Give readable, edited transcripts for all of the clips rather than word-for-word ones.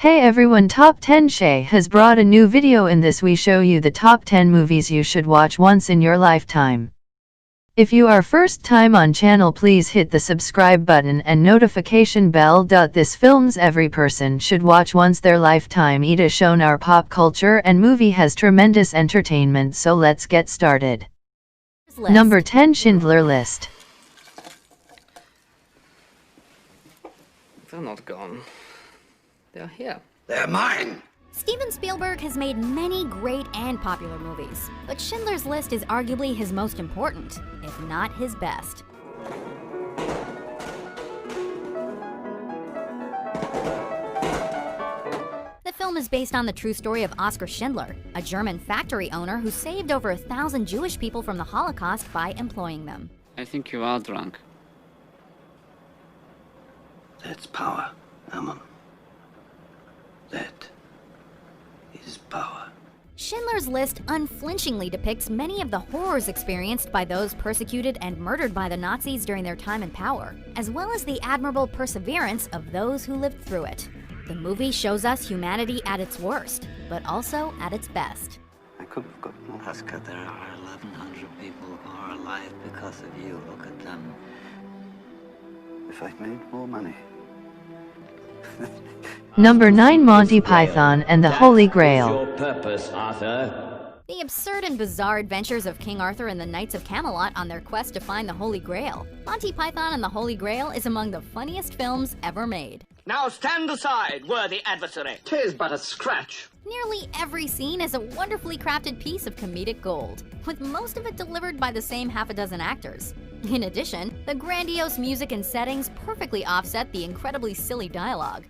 Hey everyone, Top 10 Shez has brought a new video. In this we show you the top 10 movies you should watch once in your lifetime. If you are first time on channel, please hit the subscribe button and notification bell. This films every person should watch once their lifetime. It has shown our pop culture and movie has tremendous entertainment, so let's get started. Number 10, Schindler List. They're not gone. They're here. They're mine! Steven Spielberg has made many great and popular movies, but Schindler's List is arguably his most important, if not his best. The film is based on the true story of Oskar Schindler, a German factory owner who saved over 1,000 Jewish people from the Holocaust by employing them. I think you are drunk. That's power, Ammon. That is power. Schindler's List unflinchingly depicts many of the horrors experienced by those persecuted and murdered by the Nazis during their time in power, as well as the admirable perseverance of those who lived through it. The movie shows us humanity at its worst, but also at its best. I could have got more. Oscar, there are 1,100 people who are alive because of you. Look at them. If I'd made more money. Number 9, Monty Python and the Holy Grail. Your purpose, Arthur. The absurd and bizarre adventures of King Arthur and the Knights of Camelot on their quest to find the Holy Grail. Monty Python and the Holy Grail is among the funniest films ever made. Now stand aside, worthy adversary. 'Tis but a scratch. Nearly every scene is a wonderfully crafted piece of comedic gold, with most of it delivered by the same half a dozen actors. In addition, the grandiose music and settings perfectly offset the incredibly silly dialogue.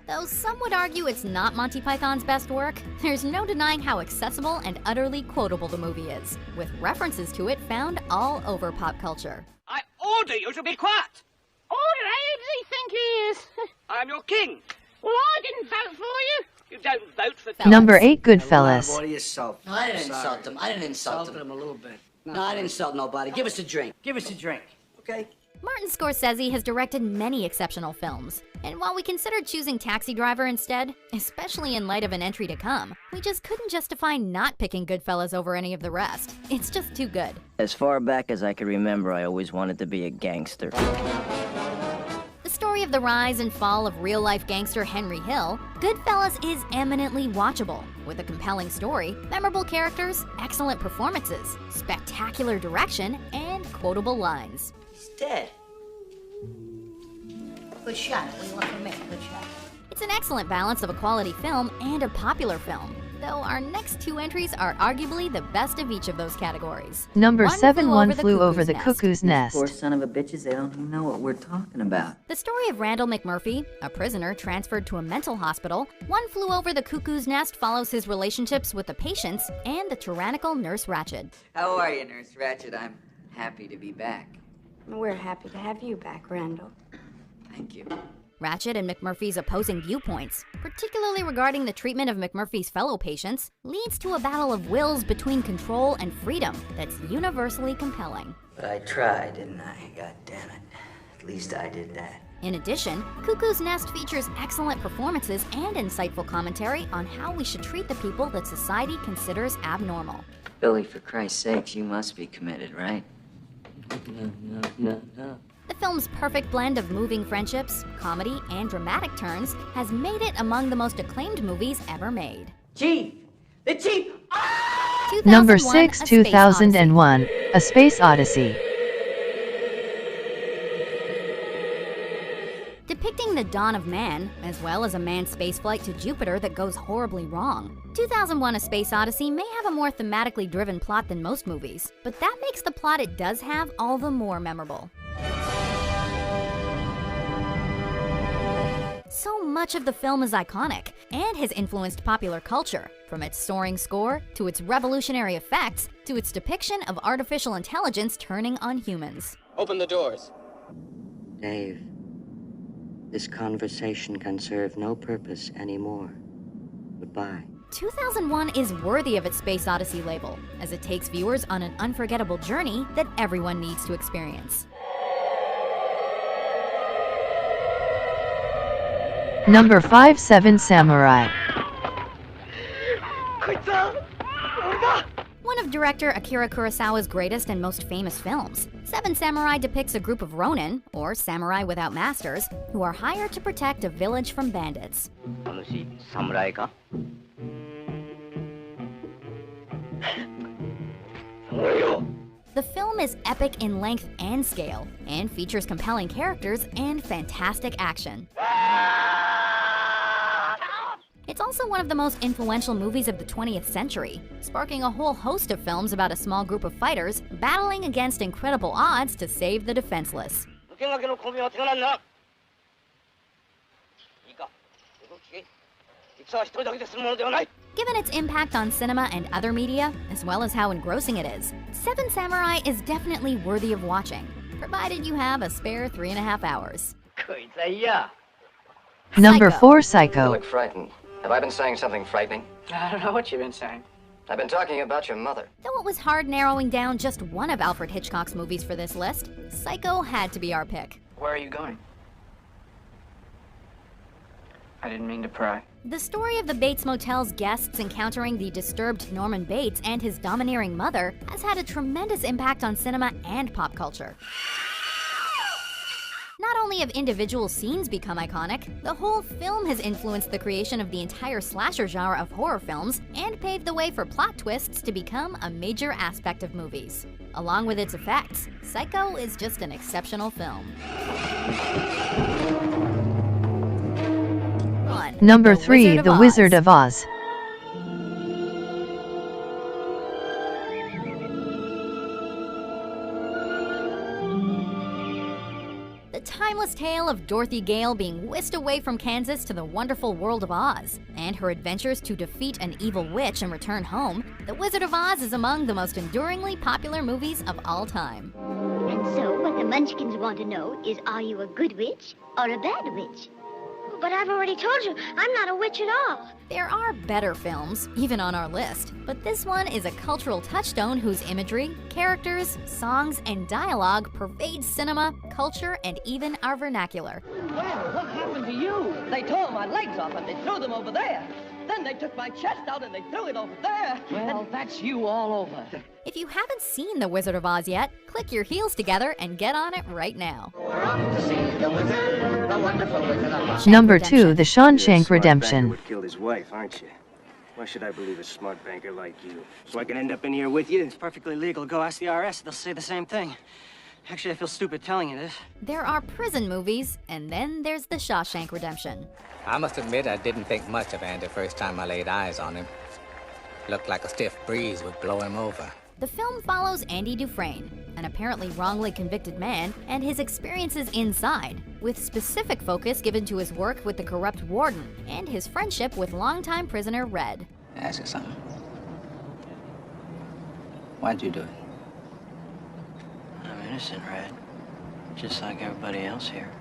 Though some would argue it's not Monty Python's best work, there's no denying how accessible and utterly quotable the movie is, with references to it found all over pop culture. I order you to be quiet. All right, who does he think he is? I'm your king. Well, I didn't vote for you. You don't vote for Fellas. Number 8, Goodfellas. What do you insult? No, I didn't insult him. I didn't insult him. a little bit. No, I didn't insult nobody. Give us a drink. Give us a drink, okay? Martin Scorsese has directed many exceptional films, and while we considered choosing Taxi Driver instead, especially in light of an entry to come, we just couldn't justify not picking Goodfellas over any of the rest. It's just too good. As far back as I can remember, I always wanted to be a gangster. The story of the rise and fall of real-life gangster Henry Hill, Goodfellas is eminently watchable, with a compelling story, memorable characters, excellent performances, spectacular direction, and quotable lines. He's dead. Good shot. What do you want from me? Good shot. It's an excellent balance of a quality film and a popular film, though our next two entries are arguably the best of each of those categories. Number 7, One Flew Over the Cuckoo's Nest. Poor son of a bitches, they don't even know what we're talking about. The story of Randall McMurphy, a prisoner transferred to a mental hospital, One Flew Over the Cuckoo's Nest follows his relationships with the patients and the tyrannical Nurse Ratched. How are you, Nurse Ratched? I'm happy to be back. We're happy to have you back, Randall. Thank you. Ratched and McMurphy's opposing viewpoints, particularly regarding the treatment of McMurphy's fellow patients, leads to a battle of wills between control and freedom that's universally compelling. But I tried, didn't I? God damn it. At least I did that. In addition, Cuckoo's Nest features excellent performances and insightful commentary on how we should treat the people that society considers abnormal. Billy, for Christ's sakes, you must be committed, right? No. The film's perfect blend of moving friendships, comedy, and dramatic turns has made it among the most acclaimed movies ever made. Chief! The Chief! Number 6, 2001, A Space Odyssey. Depicting the dawn of man, as well as a manned spaceflight to Jupiter that goes horribly wrong. 2001: A Space Odyssey may have a more thematically driven plot than most movies, but that makes the plot it does have all the more memorable. So much of the film is iconic and has influenced popular culture, from its soaring score, to its revolutionary effects, to its depiction of artificial intelligence turning on humans. Open the doors. Dave, this conversation can serve no purpose anymore. Goodbye. 2001 is worthy of its Space Odyssey label, as it takes viewers on an unforgettable journey that everyone needs to experience. Number 5 Seven Samurai. One of director Akira Kurosawa's greatest and most famous films, Seven Samurai depicts a group of ronin, or samurai without masters, who are hired to protect a village from bandits. Samurai ka? The film is epic in length and scale, and features compelling characters and fantastic action. It's also one of the most influential movies of the 20th century, sparking a whole host of films about a small group of fighters battling against incredible odds to save the defenseless. Given its impact on cinema and other media, as well as how engrossing it is, Seven Samurai is definitely worthy of watching, provided you have a spare 3.5 hours. Number Psycho. 4 You Psycho. look frightened. Have I been saying something frightening? I don't know what you've been saying. I've been talking about your mother. Though it was hard narrowing down just one of Alfred Hitchcock's movies for this list, Psycho had to be our pick. Where are you going? I didn't mean to pry. The story of the Bates Motel's guests encountering the disturbed Norman Bates and his domineering mother has had a tremendous impact on cinema and pop culture. Not only have individual scenes become iconic, the whole film has influenced the creation of the entire slasher genre of horror films and paved the way for plot twists to become a major aspect of movies. Along with its effects, Psycho is just an exceptional film. Number 3 The Wizard of Oz. The timeless tale of Dorothy Gale being whisked away from Kansas to the wonderful world of Oz, and her adventures to defeat an evil witch and return home, The Wizard of Oz is among the most enduringly popular movies of all time. And so, what the Munchkins want to know is, are you a good witch or a bad witch? But I've already told you, I'm not a witch at all. There are better films, even on our list, but this one is a cultural touchstone whose imagery, characters, songs, and dialogue pervade cinema, culture, and even our vernacular. Well, what happened to you? They tore my legs off and they threw them over there. Then they took my chest out and they threw it over there. Well, that's you all over. If you haven't seen The Wizard of Oz yet, click your heels together and get on it right now. Number 2 The Shawshank Redemption. Would kill his wife, aren't you? Why should I believe a smart banker like you? So I can end up in here with you? It's perfectly legal. Go ask the IRS. They'll say the same thing. Actually, I feel stupid telling you this. There are prison movies, and then there's The Shawshank Redemption. I must admit I didn't think much of Andy the first time I laid eyes on him. Looked like a stiff breeze would blow him over. The film follows Andy Dufresne, an apparently wrongly convicted man, and his experiences inside, with specific focus given to his work with the corrupt warden and his friendship with longtime prisoner Red. Ask you something. Why'd you do it? I'm innocent, Red. Just like everybody else here.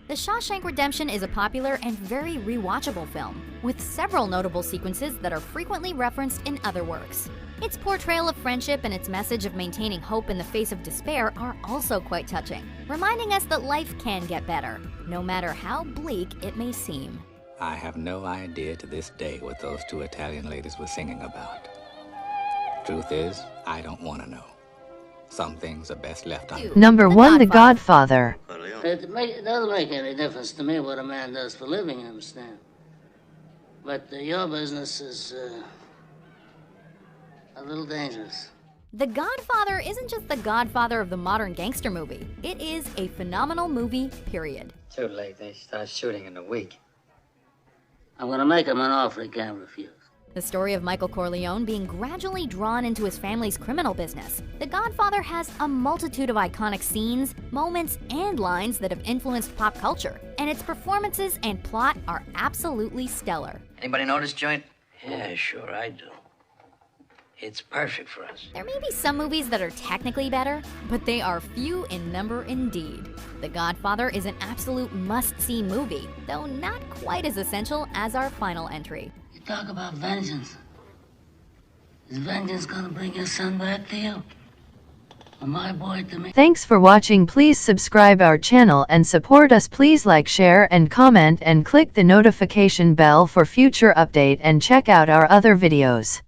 The Shawshank Redemption is a popular and very rewatchable film, with several notable sequences that are frequently referenced in other works. Its portrayal of friendship and its message of maintaining hope in the face of despair are also quite touching, reminding us that life can get better, no matter how bleak it may seem. I have no idea to this day what those two Italian ladies were singing about. Truth is, I don't want to know. Some things are best left undone. Number 1 The Godfather. It doesn't make any difference to me what a man does for a living, you understand? But your business is a little dangerous. The Godfather isn't just the godfather of the modern gangster movie. It is a phenomenal movie, period. Too late. They start shooting in a week. I'm gonna make him an offer he can't refuse. The story of Michael Corleone being gradually drawn into his family's criminal business. The Godfather has a multitude of iconic scenes, moments, and lines that have influenced pop culture, and its performances and plot are absolutely stellar. Anybody know this joint? Yeah, sure I do. It's perfect for us. There may be some movies that are technically better, but they are few in number indeed. The Godfather is an absolute must-see movie, though not quite as essential as our final entry. You talk about vengeance. Is vengeance gonna bring your son back to you? My boy to me. Thanks for watching. Please subscribe our channel and support us. Please like, share and comment and click the notification bell for future update and check out our other videos.